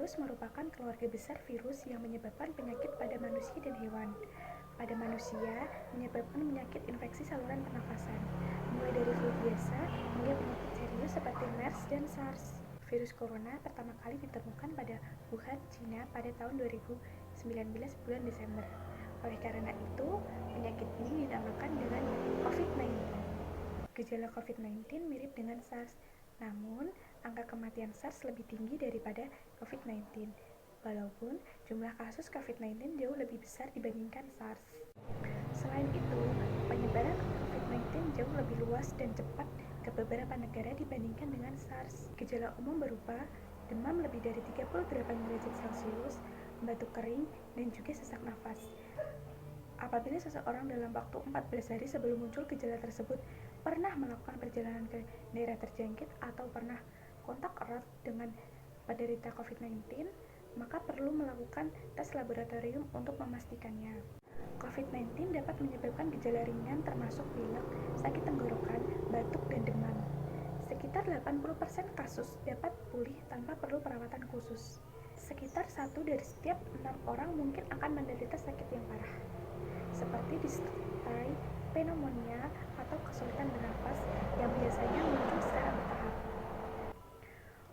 virus merupakan keluarga besar virus yang menyebabkan penyakit pada manusia dan hewan. Pada manusia, menyebabkan penyakit infeksi saluran pernafasan, mulai dari flu biasa hingga penyakit serius seperti MERS dan SARS. Virus corona pertama kali ditemukan pada Wuhan, China pada tahun 2019 bulan Desember. Oleh karena itu, penyakit ini dinamakan dengan COVID-19. Gejala COVID-19 mirip dengan SARS, namun angka kematian SARS lebih tinggi daripada COVID-19, walaupun jumlah kasus COVID-19 jauh lebih besar dibandingkan SARS. Selain itu, penyebaran COVID-19 jauh lebih luas dan cepat ke beberapa negara dibandingkan dengan SARS. Gejala umum berupa demam lebih dari 38 derajat Celcius, batuk kering, dan juga sesak nafas. Apabila seseorang dalam waktu 14 hari sebelum muncul gejala tersebut pernah melakukan perjalanan ke daerah terjangkit atau pernah kontak erat dengan penderita COVID-19, maka perlu melakukan tes laboratorium untuk memastikannya. COVID-19 dapat menyebabkan gejala ringan termasuk pilek, sakit tenggorokan, batuk, dan demam. Sekitar 80% kasus dapat pulih tanpa perlu perawatan khusus. Sekitar 1 dari setiap 6 orang mungkin akan menderita sakit yang parah, seperti disertai pneumonia atau kesulitan bernafas yang biasanya muncul secara bertahap.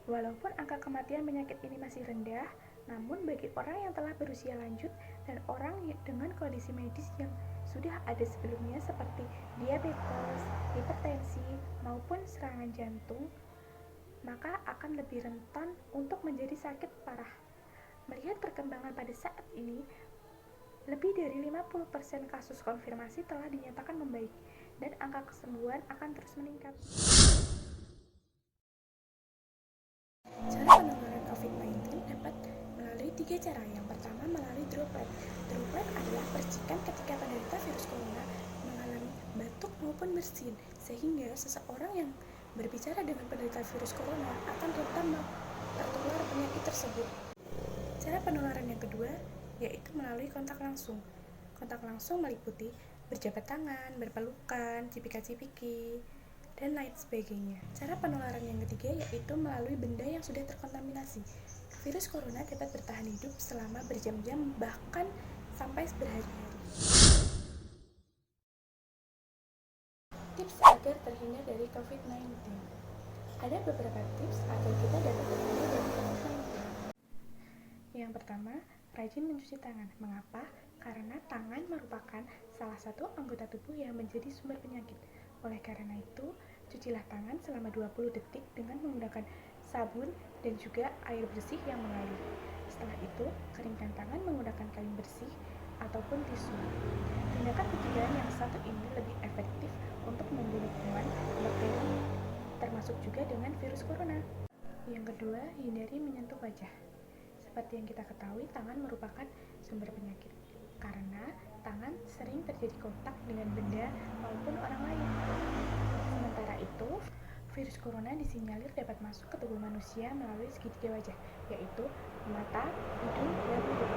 Walaupun angka kematian penyakit ini masih rendah, namun bagi orang yang telah berusia lanjut dan orang dengan kondisi medis yang sudah ada sebelumnya seperti diabetes, hipertensi, maupun serangan jantung, maka akan lebih rentan untuk menjadi sakit parah. Melihat perkembangan pada saat ini, lebih dari 50% kasus konfirmasi telah dinyatakan membaik, dan angka kesembuhan akan terus meningkat. Cara penularan COVID-19 dapat melalui 3 cara. Yang pertama, melalui droplet. Droplet adalah percikan ketika penderita virus corona mengalami batuk maupun bersin, sehingga seseorang yang berbicara dengan penderita virus corona akan rentan tertular penyakit tersebut. Cara penularan yang kedua yaitu melalui kontak langsung. Kontak langsung meliputi berjabat tangan, berpelukan, cipika-cipiki, dan lain sebagainya. Cara penularan yang ketiga yaitu melalui benda yang sudah terkontaminasi. Virus corona dapat bertahan hidup selama berjam-jam bahkan sampai berhari-hari. Tips agar terhindar dari COVID-19. Ada beberapa tips agar kita dapat terhindar dari COVID-19. Yang pertama, rajin mencuci tangan. Mengapa? Karena tangan merupakan salah satu anggota tubuh yang menjadi sumber penyakit. Oleh karena itu, cucilah tangan selama 20 detik dengan menggunakan sabun dan juga air bersih yang mengalir. Setelah itu, keringkan tangan menggunakan kain bersih ataupun tisu. Tindakan pencegahan yang satu ini lebih efektif untuk membunuh kuman, bakteri, termasuk juga dengan virus corona. Yang kedua, hindari menyentuh wajah. Seperti yang kita ketahui, tangan merupakan sumber penyakit karena tangan sering terjadi kontak dengan benda maupun orang lain. Sementara itu, virus corona disinyalir dapat masuk ke tubuh manusia melalui segitiga wajah, yaitu mata, hidung, dan mulut.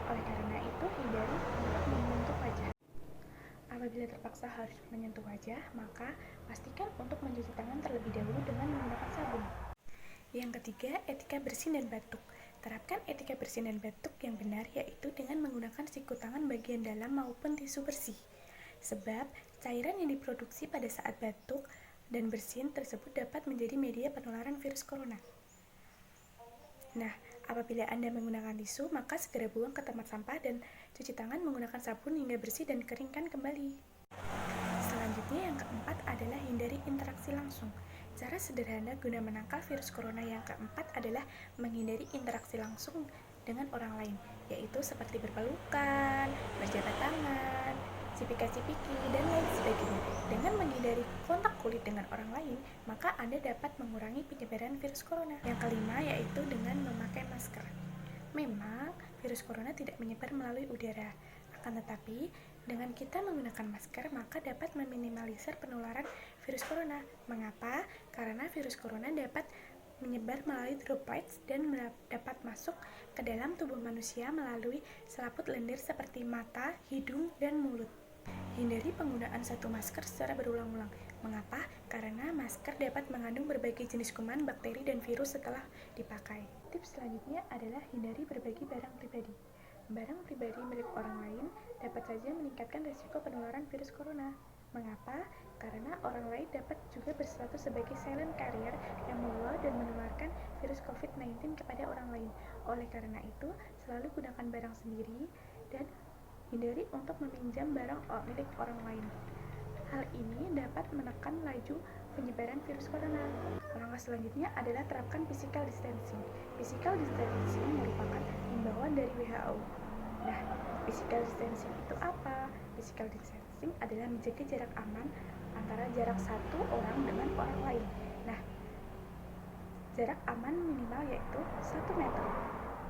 Oleh karena itu, hindari untuk menyentuh wajah. Apabila terpaksa harus menyentuh wajah, maka pastikan untuk mencuci tangan terlebih dahulu dengan menggunakan sabun. Yang ketiga, etika bersin dan batuk. Terapkan etika bersin dan batuk yang benar, yaitu dengan menggunakan siku tangan bagian dalam maupun tisu bersih. Sebab, cairan yang diproduksi pada saat batuk dan bersin tersebut dapat menjadi media penularan virus corona. Nah, apabila Anda menggunakan tisu, maka segera buang ke tempat sampah dan cuci tangan menggunakan sabun hingga bersih dan keringkan kembali. Selanjutnya, yang keempat adalah hindari interaksi langsung. Cara sederhana guna menangkal virus corona yang keempat adalah menghindari interaksi langsung dengan orang lain, yaitu seperti berpelukan, berjabat tangan, cipika-cipiki, dan lain sebagainya. Dengan menghindari kontak kulit dengan orang lain, maka Anda dapat mengurangi penyebaran virus corona. Yang kelima yaitu dengan memakai masker. Memang, virus corona tidak menyebar melalui udara, akan tetapi dengan kita menggunakan masker, maka dapat meminimalisir penularan virus corona. Mengapa? Karena virus corona dapat menyebar melalui droplets dan dapat masuk ke dalam tubuh manusia melalui selaput lendir seperti mata, hidung, dan mulut. Hindari penggunaan satu masker secara berulang-ulang. Mengapa? Karena masker dapat mengandung berbagai jenis kuman, bakteri, dan virus setelah dipakai. Tips selanjutnya adalah hindari berbagi barang pribadi. Barang pribadi milik orang lain dapat saja meningkatkan risiko penularan virus corona. Mengapa? Karena orang lain dapat juga berstatus sebagai silent carrier yang membawa dan menularkan virus COVID-19 kepada orang lain. Oleh karena itu, selalu gunakan barang sendiri dan hindari untuk meminjam barang milik orang lain. Hal ini dapat menekan laju penyebaran virus corona. Langkah selanjutnya adalah terapkan physical distancing. Physical distancing merupakan himbauan dari WHO. Nah, physical distancing itu apa? Physical distancing adalah menjaga jarak aman antara jarak satu orang dengan orang lain. Nah, jarak aman minimal yaitu 1 meter.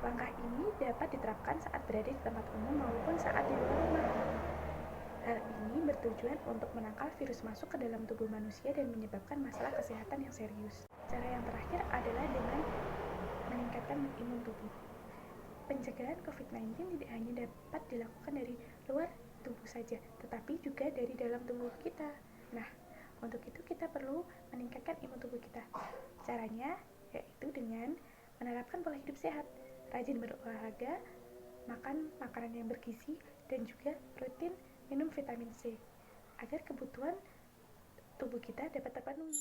Langkah ini dapat diterapkan saat berada di tempat umum maupun saat di luar rumah. Hal ini bertujuan untuk menangkal virus masuk ke dalam tubuh manusia dan menyebabkan masalah kesehatan yang serius. Cara yang terakhir adalah dengan meningkatkan imun tubuh. Pencegahan COVID-19 tidak hanya dapat dilakukan dari luar tubuh saja, tetapi juga dari dalam tubuh kita. Nah, untuk itu kita perlu meningkatkan imun tubuh kita. Caranya yaitu dengan menerapkan pola hidup sehat, rajin berolahraga, makan makanan yang bergizi, dan juga rutin minum vitamin C agar kebutuhan tubuh kita dapat terpenuhi.